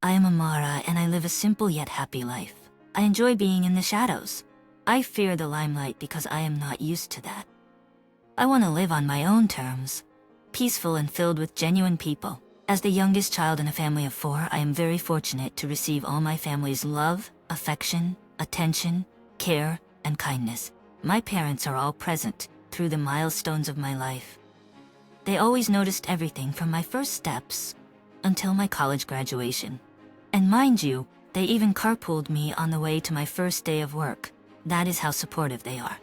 I am Amara and I live a simple yet happy life. I enjoy being in the shadows. I fear the limelight because I am not used to that. I want to live on my own terms, peaceful and filled with genuine people. As the youngest child in a family of 4, I am very fortunate to receive all my family's love, affection, attention, care, and kindness. My parents are all present through the milestones of my life. They always noticed everything from my first steps until my college graduation. And mind you, they even carpooled me on the way to my first day of work. That is how supportive they are.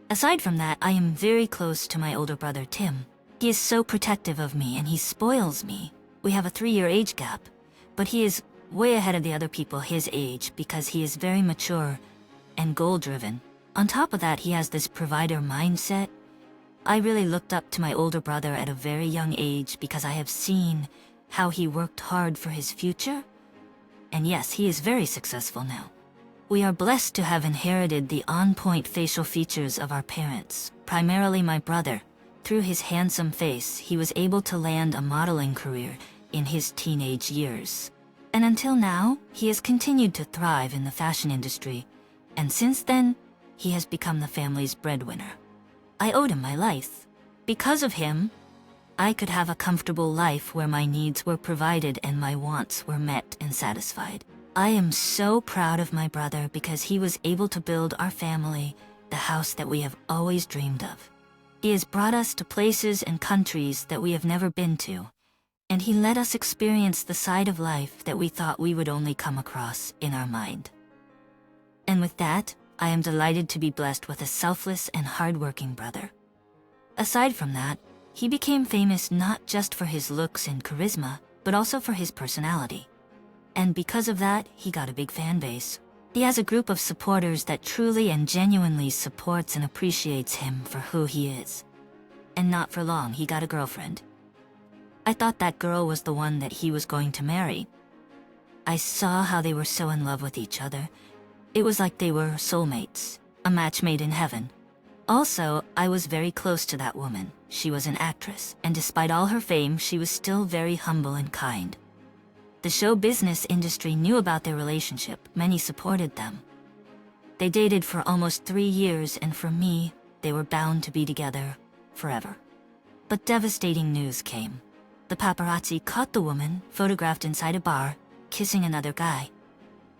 Aside from that, I am very close to my older brother, Tim. He is so protective of me and he spoils me. We have a 3-year age gap, but he is way ahead of the other people his age because he is very mature and goal-driven. On top of that, he has this provider mindset. I really looked up to my older brother at a very young age because I have seen how he worked hard for his future. And yes, he is very successful now. We are blessed to have inherited the on-point facial features of our parents, primarily my brother. Through his handsome face, he was able to land a modeling career in his teenage years. And until now, he has continued to thrive in the fashion industry. And since then, he has become the family's breadwinner. I owed him my life. Because of him, I could have a comfortable life where my needs were provided and my wants were met and satisfied. I am so proud of my brother because he was able to build our family the house that we have always dreamed of. He has brought us to places and countries that we have never been to, and he let us experience the side of life that we thought we would only come across in our mind. And with that, I am delighted to be blessed with a selfless and hardworking brother. Aside from that, he became famous not just for his looks and charisma, but also for his personality. And because of that, he got a big fan base. He has a group of supporters that truly and genuinely supports and appreciates him for who he is. And not for long, he got a girlfriend. I thought that girl was the one that he was going to marry. I saw how they were so in love with each other. It was like they were soulmates, a match made in heaven. Also, I was very close to that woman. She was an actress, and despite all her fame, she was still very humble and kind. The show business industry knew about their relationship. Many supported them. They dated for almost 3 years, and for me, they were bound to be together forever. But devastating news came. The paparazzi caught the woman, photographed inside a bar, kissing another guy.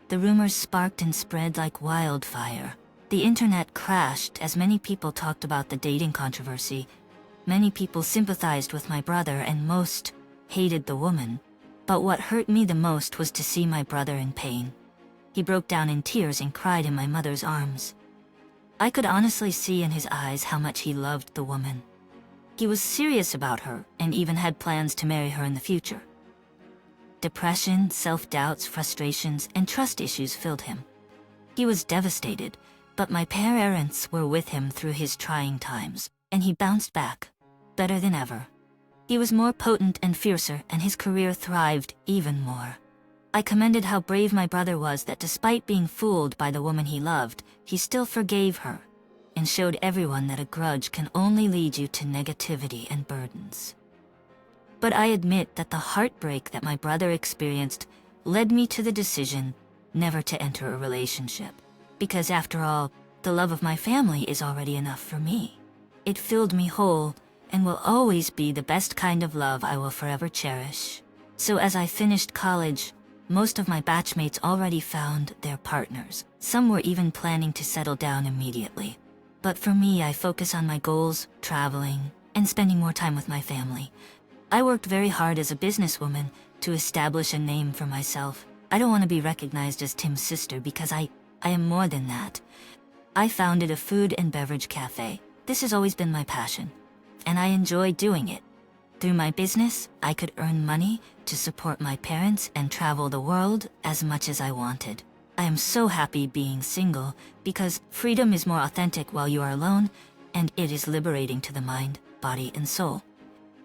The rumors sparked and spread like wildfire. The internet crashed as many people talked about the dating controversy. Many people sympathized with my brother and most hated the woman. But what hurt me the most was to see my brother in pain. He broke down in tears and cried in my mother's arms. I could honestly see in his eyes how much he loved the woman. He was serious about her and even had plans to marry her in the future. Depression, self-doubts, frustrations, and trust issues filled him. He was devastated, but my parents were with him through his trying times, and he bounced back, better than ever. He was more potent and fiercer, and his career thrived even more. I commended how brave my brother was that despite being fooled by the woman he loved, he still forgave her, and showed everyone that a grudge can only lead you to negativity and burdens. But I admit that the heartbreak that my brother experienced led me to the decision never to enter a relationship. Because after all, the love of my family is already enough for me. It filled me whole, and will always be the best kind of love I will forever cherish. So as I finished college, most of my batchmates already found their partners. Some were even planning to settle down immediately. But for me, I focus on my goals, traveling, and spending more time with my family. I worked very hard as a businesswoman to establish a name for myself. I don't want to be recognized as Tim's sister because I am more than that. I founded a food and beverage cafe. This has always been my passion, and I enjoy doing it. Through my business, I could earn money to support my parents and travel the world as much as I wanted. I am so happy being single because freedom is more authentic while you are alone, and it is liberating to the mind, body, and soul.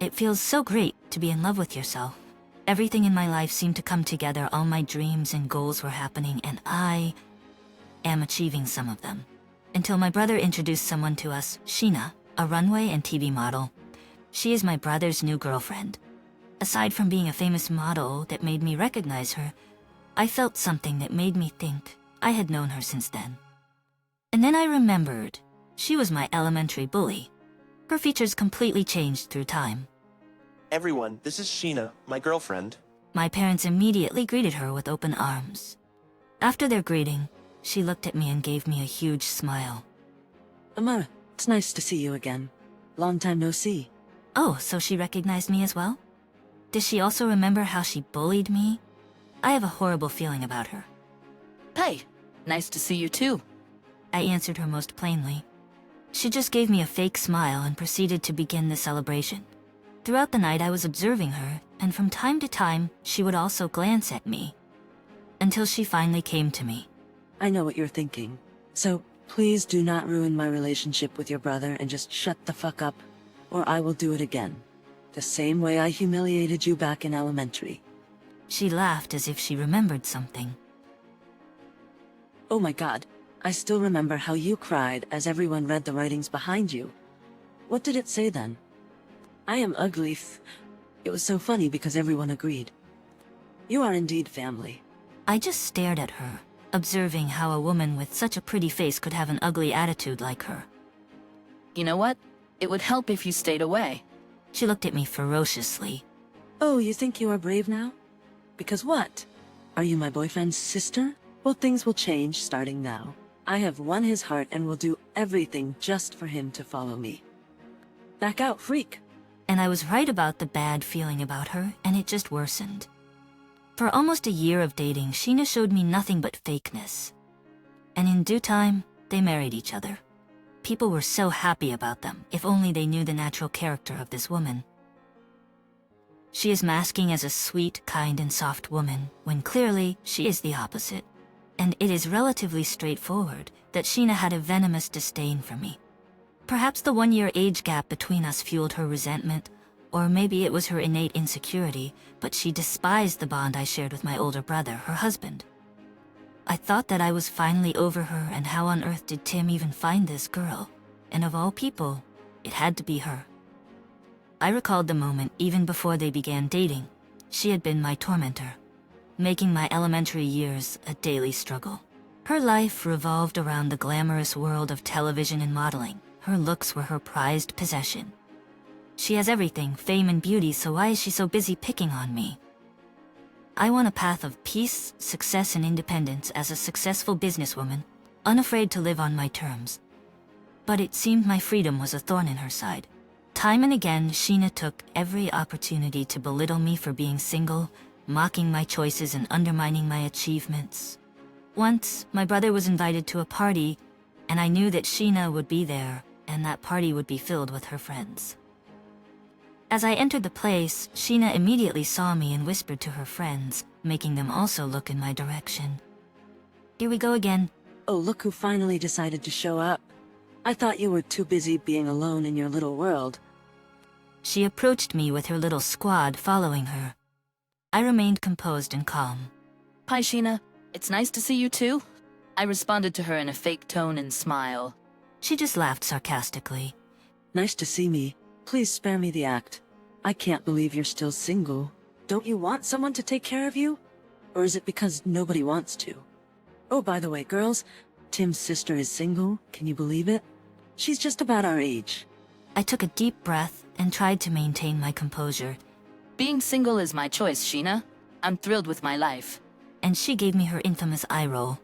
It feels so great to be in love with yourself. Everything in my life seemed to come together. All my dreams and goals were happening, and I am achieving some of them. Until my brother introduced someone to us, Sheena, a runway and TV model. She is my brother's new girlfriend. Aside from being a famous model that made me recognize her, I felt something that made me think I had known her since then. And then I remembered she was my elementary bully. Her features completely changed through time. Everyone, this is Sheena, my girlfriend. My parents immediately greeted her with open arms. After their greeting, she looked at me and gave me a huge smile. Amara, it's nice to see you again. Long time no see. Oh, so she recognized me as well? Does she also remember how she bullied me? I have a horrible feeling about her. Hey, nice to see you too. I answered her most plainly. She just gave me a fake smile and proceeded to begin the celebration. Throughout the night I was observing her, and from time to time she would also glance at me. Until she finally came to me. I know what you're thinking. So, please do not ruin my relationship with your brother and just shut the fuck up, or I will do it again. The same way I humiliated you back in elementary. She laughed as if she remembered something. Oh my god, I still remember how you cried as everyone read the writings behind you. What did it say then? I am ugly. It was so funny because everyone agreed. You are indeed family. I just stared at her, observing how a woman with such a pretty face could have an ugly attitude like her. You know what? It would help if you stayed away. She looked at me ferociously. Oh, you think you are brave now? Because what? Are you my boyfriend's sister? Well, things will change starting now. I have won his heart and will do everything just for him to follow me. Back out, freak. And I was right about the bad feeling about her, and it just worsened. For almost a year of dating, Sheena showed me nothing but fakeness. And in due time, they married each other. People were so happy about them, if only they knew the natural character of this woman. She is masking as a sweet, kind, and soft woman, when clearly she is the opposite. And it is relatively straightforward that Sheena had a venomous disdain for me. Perhaps the 1-year age gap between us fueled her resentment, or maybe it was her innate insecurity, but she despised the bond I shared with my older brother, her husband. I thought that I was finally over her, and how on earth did Tim even find this girl? And of all people, it had to be her. I recalled the moment even before they began dating. She had been my tormentor, making my elementary years a daily struggle. Her life revolved around the glamorous world of television and modeling. Her looks were her prized possession. She has everything, fame and beauty, so why is she so busy picking on me? I want a path of peace, success, and independence as a successful businesswoman, unafraid to live on my terms. But it seemed my freedom was a thorn in her side. Time and again, Sheena took every opportunity to belittle me for being single, mocking my choices and undermining my achievements. Once, my brother was invited to a party, and I knew that Sheena would be there, and that party would be filled with her friends. As I entered the place, Sheena immediately saw me and whispered to her friends, making them also look in my direction. Here we go again. Oh, look who finally decided to show up. I thought you were too busy being alone in your little world. She approached me with her little squad following her. I remained composed and calm. Hi, Sheena. It's nice to see you too. I responded to her in a fake tone and smile. She just laughed sarcastically. Nice to see me. Please spare me the act. I can't believe you're still single. Don't you want someone to take care of you? Or is it because nobody wants to? Oh, by the way, girls, Tim's sister is single. Can you believe it? She's just about our age. I took a deep breath and tried to maintain my composure. Being single is my choice, Sheena. I'm thrilled with my life. And she gave me her infamous eye roll.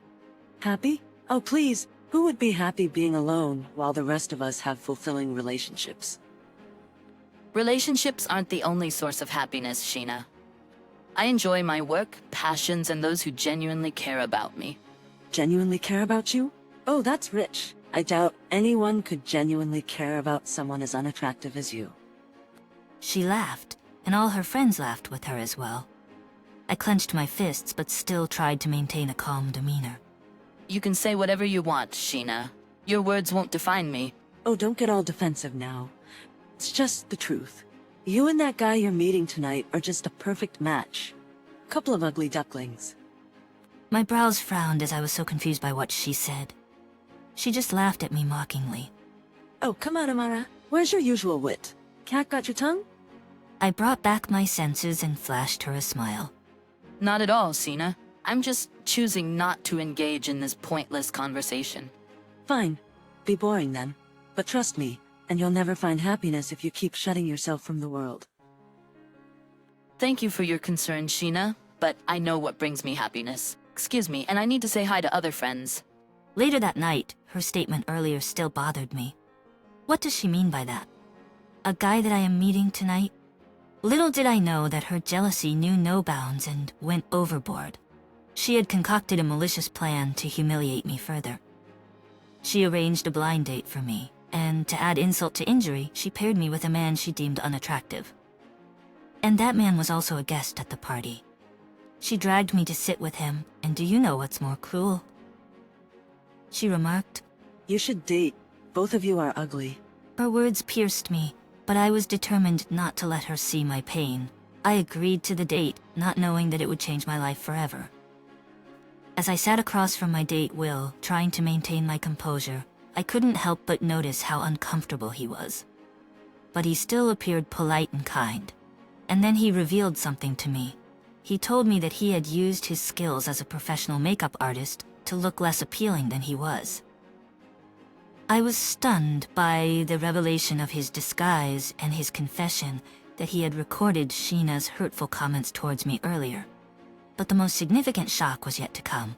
Happy? Oh, please. Who would be happy being alone while the rest of us have fulfilling relationships? Relationships aren't the only source of happiness, Sheena. I enjoy my work, passions, and those who genuinely care about me. Genuinely care about you? Oh, that's rich. I doubt anyone could genuinely care about someone as unattractive as you. She laughed, and all her friends laughed with her as well. I clenched my fists but still tried to maintain a calm demeanor. You can say whatever you want, Sheena. Your words won't define me. Oh, don't get all defensive now. It's just the truth. You and that guy you're meeting tonight are just a perfect match. Couple of ugly ducklings. My brows frowned as I was so confused by what she said. She just laughed at me mockingly. Oh, come on, Amara. Where's your usual wit? Cat got your tongue? I brought back my senses and flashed her a smile. Not at all, Sheena. I'm just choosing not to engage in this pointless conversation. Fine. Be boring then. But trust me, and you'll never find happiness if you keep shutting yourself from the world. Thank you for your concern, Sheena, but I know what brings me happiness. Excuse me, and I need to say hi to other friends. Later that night, her statement earlier still bothered me. What does she mean by that? A guy that I am meeting tonight? Little did I know that her jealousy knew no bounds and went overboard. She had concocted a malicious plan to humiliate me further. She arranged a blind date for me, and to add insult to injury, she paired me with a man she deemed unattractive. And that man was also a guest at the party. She dragged me to sit with him, and do you know what's more cruel? She remarked, You should date. Both of you are ugly. Her words pierced me, but I was determined not to let her see my pain. I agreed to the date, not knowing that it would change my life forever. As I sat across from my date, Will, trying to maintain my composure, I couldn't help but notice how uncomfortable he was. But he still appeared polite and kind. And then he revealed something to me. He told me that he had used his skills as a professional makeup artist to look less appealing than he was. I was stunned by the revelation of his disguise and his confession that he had recorded Sheena's hurtful comments towards me earlier. But the most significant shock was yet to come.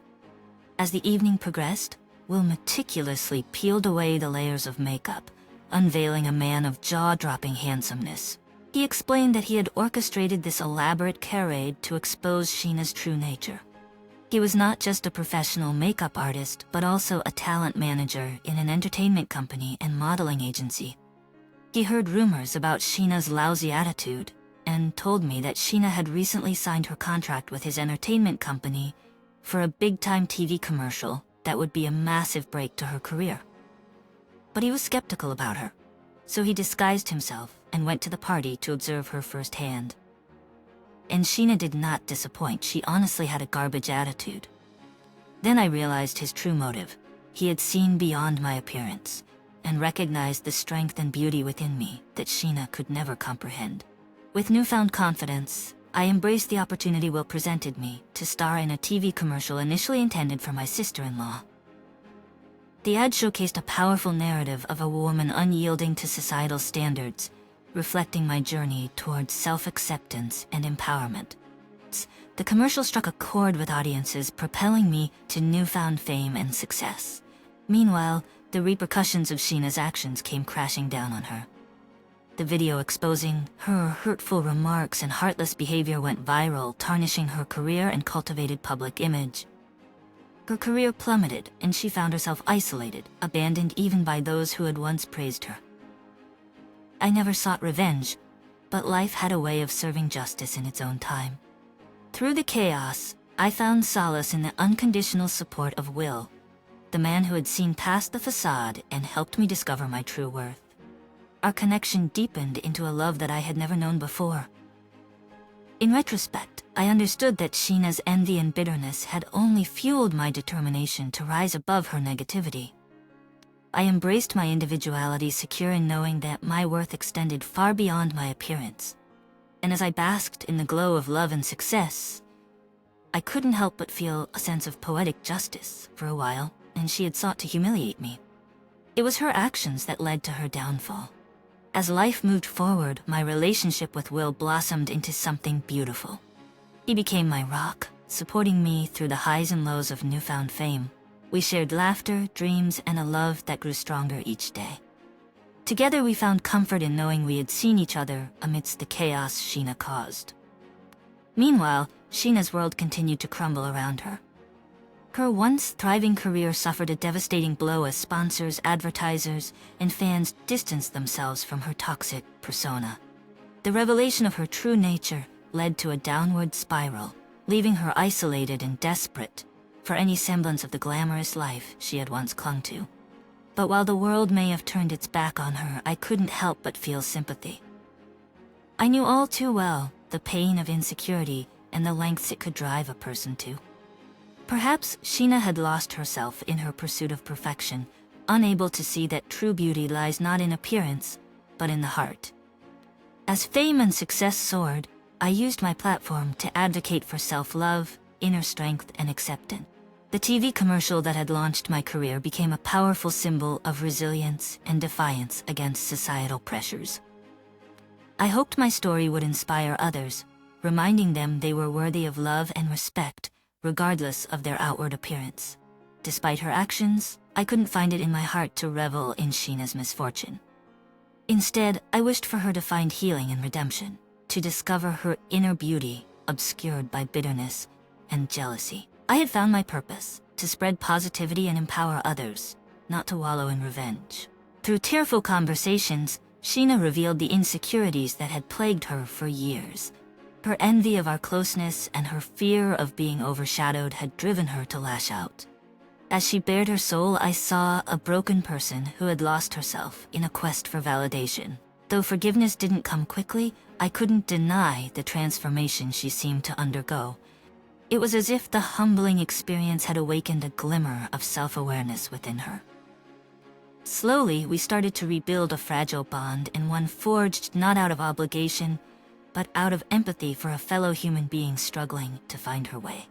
As the evening progressed, Will meticulously peeled away the layers of makeup, unveiling a man of jaw-dropping handsomeness. He explained that he had orchestrated this elaborate charade to expose Sheena's true nature. He was not just a professional makeup artist, but also a talent manager in an entertainment company and modeling agency. He heard rumors about Sheena's lousy attitude and told me that Sheena had recently signed her contract with his entertainment company for a big-time TV commercial that would be a massive break to her career. But he was skeptical about her, so he disguised himself and went to the party to observe her firsthand. And Sheena did not disappoint. She honestly had a garbage attitude. Then I realized his true motive. He had seen beyond my appearance and recognized the strength and beauty within me that Sheena could never comprehend. With newfound confidence, I embraced the opportunity Will presented me to star in a TV commercial initially intended for my sister-in-law. The ad showcased a powerful narrative of a woman unyielding to societal standards, reflecting my journey towards self-acceptance and empowerment. The commercial struck a chord with audiences, propelling me to newfound fame and success. Meanwhile, the repercussions of Sheena's actions came crashing down on her. The video exposing her hurtful remarks and heartless behavior went viral, tarnishing her career and cultivated public image. Her career plummeted, and she found herself isolated, abandoned even by those who had once praised her. I never sought revenge, but life had a way of serving justice in its own time. Through the chaos, I found solace in the unconditional support of Will, the man who had seen past the facade and helped me discover my true worth. Our connection deepened into a love that I had never known before. In retrospect, I understood that Sheena's envy and bitterness had only fueled my determination to rise above her negativity. I embraced my individuality, secure in knowing that my worth extended far beyond my appearance. And as I basked in the glow of love and success, I couldn't help but feel a sense of poetic justice for a while, and she had sought to humiliate me. It was her actions that led to her downfall. As life moved forward, my relationship with Will blossomed into something beautiful. He became my rock, supporting me through the highs and lows of newfound fame. We shared laughter, dreams, and a love that grew stronger each day. Together we found comfort in knowing we had seen each other amidst the chaos Sheena caused. Meanwhile, Sheena's world continued to crumble around her. Her once thriving career suffered a devastating blow as sponsors, advertisers, and fans distanced themselves from her toxic persona. The revelation of her true nature led to a downward spiral, leaving her isolated and desperate for any semblance of the glamorous life she had once clung to. But while the world may have turned its back on her, I couldn't help but feel sympathy. I knew all too well the pain of insecurity and the lengths it could drive a person to. Perhaps Sheena had lost herself in her pursuit of perfection, unable to see that true beauty lies not in appearance, but in the heart. As fame and success soared, I used my platform to advocate for self-love, inner strength and acceptance. The TV commercial that had launched my career became a powerful symbol of resilience and defiance against societal pressures. I hoped my story would inspire others, reminding them they were worthy of love and respect, regardless of their outward appearance. Despite her actions, I couldn't find it in my heart to revel in Sheena's misfortune. Instead, I wished for her to find healing and redemption, to discover her inner beauty, obscured by bitterness and jealousy. I had found my purpose, to spread positivity and empower others, not to wallow in revenge. Through tearful conversations, Sheena revealed the insecurities that had plagued her for years. Her envy of our closeness and her fear of being overshadowed had driven her to lash out. As she bared her soul, I saw a broken person who had lost herself in a quest for validation. Though forgiveness didn't come quickly, I couldn't deny the transformation she seemed to undergo. It was as if the humbling experience had awakened a glimmer of self-awareness within her. Slowly, we started to rebuild a fragile bond, and one forged not out of obligation, but out of empathy for a fellow human being struggling to find her way.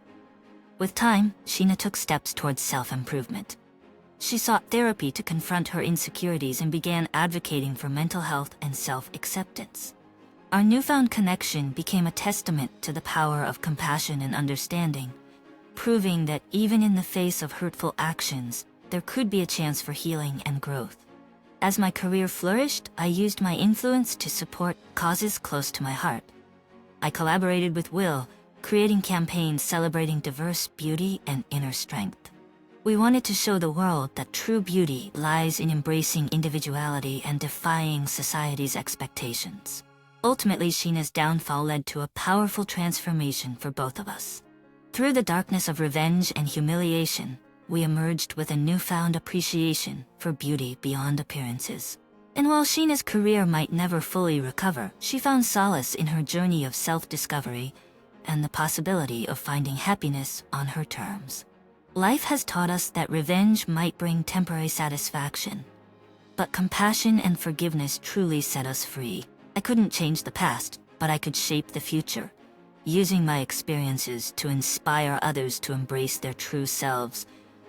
With time, Sheena took steps towards self-improvement. She sought therapy to confront her insecurities and began advocating for mental health and self-acceptance. Our newfound connection became a testament to the power of compassion and understanding, proving that even in the face of hurtful actions, there could be a chance for healing and growth. As my career flourished, I used my influence to support causes close to my heart. I collaborated with Will, creating campaigns celebrating diverse beauty and inner strength. We wanted to show the world that true beauty lies in embracing individuality and defying society's expectations. Ultimately, Sheena's downfall led to a powerful transformation for both of us. Through the darkness of revenge and humiliation, we emerged with a newfound appreciation for beauty beyond appearances. And while Sheena's career might never fully recover, she found solace in her journey of self-discovery and the possibility of finding happiness on her terms. Life has taught us that revenge might bring temporary satisfaction, but compassion and forgiveness truly set us free. I couldn't change the past, but I could shape the future, using my experiences to inspire others to embrace their true selves,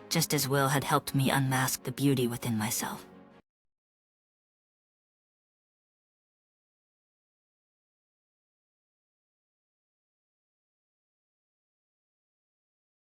just as Will had helped me unmask the beauty within myself.